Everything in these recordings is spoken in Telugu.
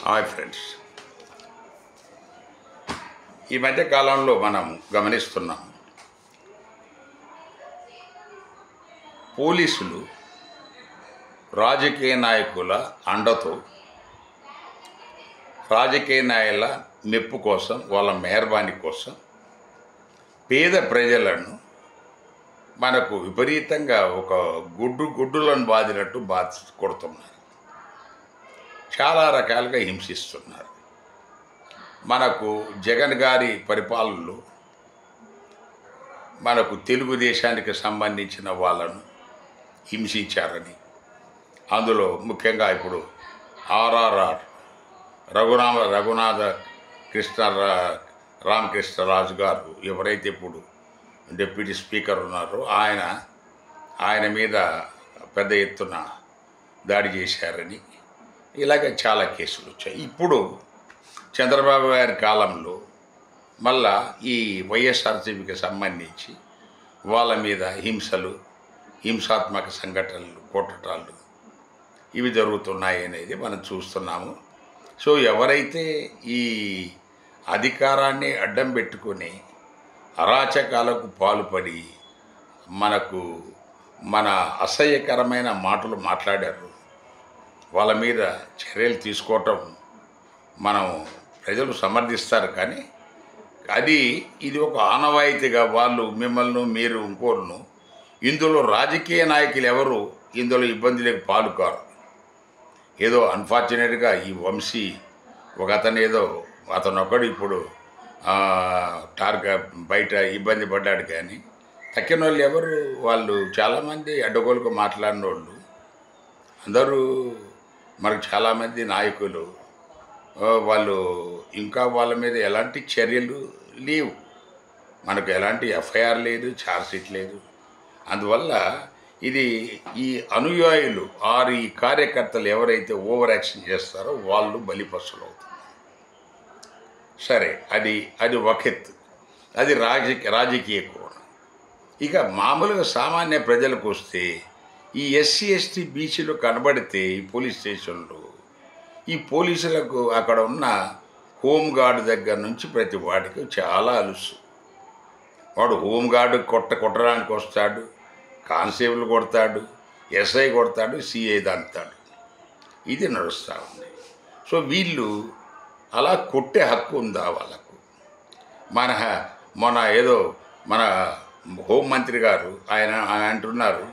హాయ్ ఫ్రెండ్స్, ఈ మధ్య కాలంలో మనం గమనిస్తున్నాం పోలీసులు రాజకీయ నాయకుల అండతో రాజకీయ నాయకుల మెప్పు కోసం, వాళ్ళ మెహర్బానీ కోసం పేద ప్రజలను మనకు విపరీతంగా ఒక గుడ్డులను బాదినట్టు కొడుతున్నారు. చాలా రకాలుగా హింసిస్తున్నారు. మనకు జగన్ గారి పరిపాలనలో మనకు తెలుగుదేశానికి సంబంధించిన వాళ్ళను హింసించారని, అందులో ముఖ్యంగా ఇప్పుడు ఆర్ఆర్ఆర్ రఘునాథ రామకృష్ణరాజు గారు ఎవరైతే ఇప్పుడు డిప్యూటీ స్పీకర్ ఉన్నారో ఆయన మీద పెద్ద ఎత్తున దాడి చేశారని ఇలాగ చాలా కేసులు వచ్చాయి. ఇప్పుడు చంద్రబాబు గారి కాలంలో మళ్ళా ఈ వైఎస్ఆర్సీపీకి సంబంధించి వాళ్ళ మీద హింసాత్మక సంఘటనలు, కొట్టటాలు ఇవి జరుగుతున్నాయి అనేది మనం చూస్తున్నాము. సో ఎవరైతే ఈ అధికారాన్ని అడ్డం పెట్టుకొని అరాచకాలకు పాల్పడి మన అసహ్యకరమైన మాటలు మాట్లాడారు, వాళ్ళ మీద చర్యలు తీసుకోవటం మనం ప్రజలు సమర్థిస్తారు. కానీ ఇది ఒక ఆనవాయితీగా వాళ్ళు మిమ్మల్ని మీరు ఇంకోరును ఇందులో రాజకీయ నాయకులు ఎవరు ఇందులో ఇబ్బందులకు పాల్గొరు. ఏదో అన్ఫార్చునేట్గా ఈ వంశీ అతను ఒకడు ఇప్పుడు బయట ఇబ్బంది పడ్డాడు. కానీ తక్కిన వాళ్ళు ఎవరు, వాళ్ళు చాలామంది అడ్డగోలుగా మాట్లాడిన వాళ్ళు అందరూ మనకు చాలామంది నాయకులు వాళ్ళు ఇంకా వాళ్ళ మీద ఎలాంటి చర్యలు లేవు, మనకు ఎలాంటి ఎఫ్ఐఆర్ లేదు, ఛార్జ్షీట్ లేదు. అందువల్ల ఈ అనుయాయులు ఈ కార్యకర్తలు ఎవరైతే ఓవర్ యాక్షన్ చేస్తారో వాళ్ళు బలిపశులు అవుతారు. సరే, అది ఒక ఎత్తు, అది రాజకీయ కోణం. ఇక మామూలుగా సామాన్య ప్రజలకు వస్తే ఈ ఎస్సీ ఎస్టీ బీసీలు కనబడితే ఈ పోలీస్ స్టేషన్లో ఈ పోలీసులకు అక్కడ ఉన్న హోంగార్డు దగ్గర నుంచి ప్రతి వాడికి చాలా అలుసు. వాడు హోంగార్డు కొట్టడానికి వస్తాడు, కానిస్టేబుల్ కొడతాడు, ఎస్ఐ కొడతాడు, సిఐ దంతాడు. ఇది నడుస్తూ ఉంది. సో వీళ్ళు అలా కొట్టే హక్కు ఉందా వాళ్ళకు? మన హోంమంత్రి గారు ఆయన అంటున్నారు,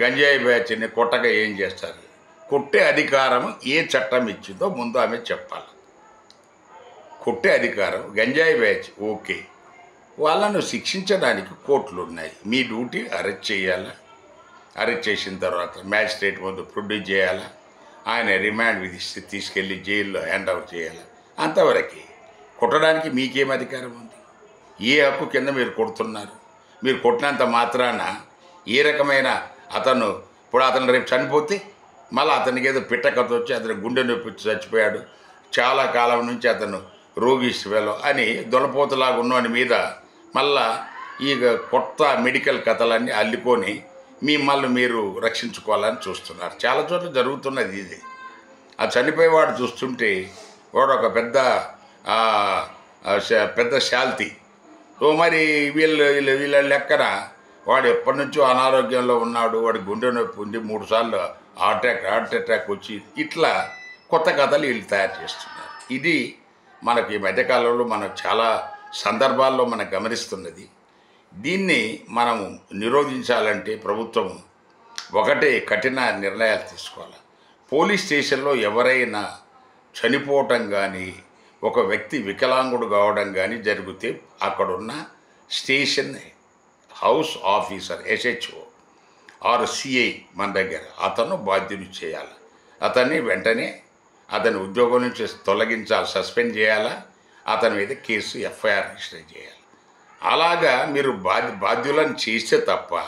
గంజాయి బ్యాచ్ని కొట్టగా ఏం చేస్తారు? కొట్టే అధికారం ఏ చట్టం ఇచ్చిందో ముందు ఆమె చెప్పాలి. కొట్టే అధికారం గంజాయి బ్యాచ్ ఓకే, వాళ్ళను శిక్షించడానికి కోర్టులు ఉన్నాయి. మీ డ్యూటీ అరెస్ట్ చేయాలా, అరెస్ట్ చేసిన తర్వాత మ్యాజిస్ట్రేట్ ముందు ప్రొడ్యూస్ చేయాలా, ఆయన రిమాండ్ విధిస్తే తీసుకెళ్ళి జైల్లో హ్యాండ్ ఓవర్ చేయాలా, అంతవరకే. కొట్టడానికి మీకేం అధికారం ఉంది? ఏ హక్కు కింద మీరు కొడుతున్నారు? మీరు కొట్టినంత మాత్రాన ఏ రకమైన అతను రేపు చనిపోతే మళ్ళీ అతనికి ఏదో పిట్టకథ వచ్చి అతను గుండె నొప్పి చచ్చిపోయాడు, చాలా కాలం నుంచి అతను రోగిష్టివేలో అని దొలపోతలాగా ఉన్నవాని మీద మళ్ళా ఈ కొత్త మెడికల్ కథలన్నీ అల్లుకొని మిమ్మల్ని మీరు రక్షించుకోవాలని చూస్తున్నారు. చాలా చోట్ల జరుగుతున్నది ఇది. ఆ చనిపోయేవాడు చూస్తుంటే వాడు ఒక పెద్ద శాల్తీ. సో మరి వీళ్ళ లెక్కన వాడు ఎప్పటి నుంచో అనారోగ్యంలో ఉన్నాడు, వాడి గుండె నొప్పి ఉంది, 3 సార్లు హార్ట్ అటాక్ వచ్చి ఇట్లా కొత్త కథలు వీళ్ళు తయారు చేస్తున్నారు. ఇది మనకి ఈ మధ్యకాలంలో మనం చాలా సందర్భాల్లో మనం గమనిస్తున్నది. దీన్ని మనము నిరోధించాలంటే ప్రభుత్వం ఒకటే కఠిన నిర్ణయాలు తీసుకోవాలి. పోలీస్ స్టేషన్లో ఎవరైనా చనిపోవటం కానీ, ఒక వ్యక్తి వికలాంగుడు కావడం కానీ జరిగితే అక్కడున్న station house officer SHO or CI మన దగ్గర అతను బాధ్యులు చేయాలి. అతన్ని వెంటనే అతని ఉద్యోగం నుంచి తొలగించాలి, సస్పెండ్ చేయాలా, అతని మీద కేసు ఎఫ్ఐఆర్ రిజిస్టర్ చేయాలి. అలాగా మీరు బాధ్యులను చేస్తే తప్ప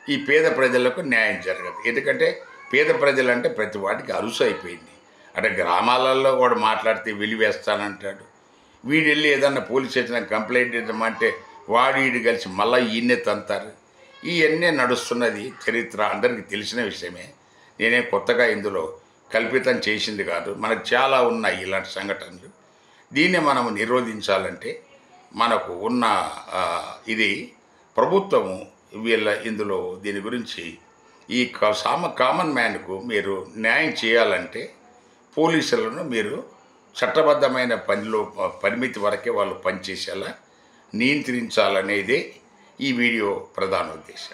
ఈ పేద ప్రజలకు న్యాయం జరగదు. ఎందుకంటే పేద ప్రజలంటే ప్రతి వాటికి అరుసు అయిపోయింది. అంటే గ్రామాలలో వాడు మాట్లాడితే వెలివేస్తానంటాడు, వీడు వెళ్ళి ఏదన్నా పోలీస్ స్టేషన్ కంప్లైంట్ ఇద్దామంటే వీడు కలిసి మళ్ళీ ఈయన్నే తంతారు. ఇవన్నీ నడుస్తున్నది చరిత్ర అందరికీ తెలిసిన విషయమే. నేనే కొత్తగా ఇందులో కల్పితం చేసింది కాదు. మనకు చాలా ఉన్నాయి ఇలాంటి సంఘటనలు. దీన్ని మనం నిరోధించాలంటే మనకు ఉన్న ఇది ప్రభుత్వము ఇందులో దీని గురించి ఈ కామన్ మ్యాన్కు మీరు న్యాయం చేయాలంటే పోలీసులను మీరు చట్టబద్ధమైన పరిమితి వరకే వాళ్ళు పనిచేసేలా నియంత్రించాలనేదే ఈ వీడియో ప్రధాన ఉద్దేశం.